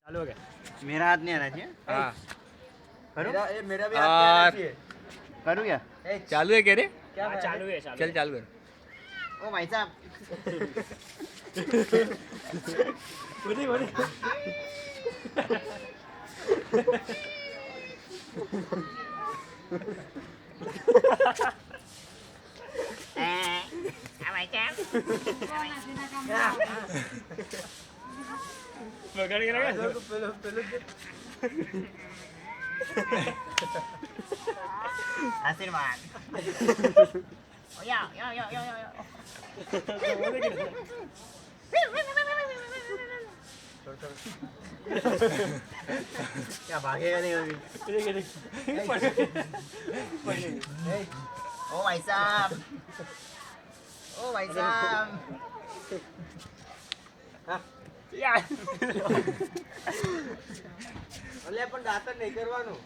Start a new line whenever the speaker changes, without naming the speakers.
चालू हो गया।
मेरा हाथ नहीं आना चाहिए।
हाँ
करूँ
मेरा भी हाथ नहीं आना चाहिए।
करूँ क्या?
चालू है कह रहे
क्या
हाँ, चालू है चालू चल चालू कर
ओ भाई साहब
पकड़ के रखा
आशीर्वाद या या या या या क्या भागेगा नहीं अभी? ओ भाई साहब ओ भाई साहब
અલ્યા પણ દાંતણ નહીં કરવાનું.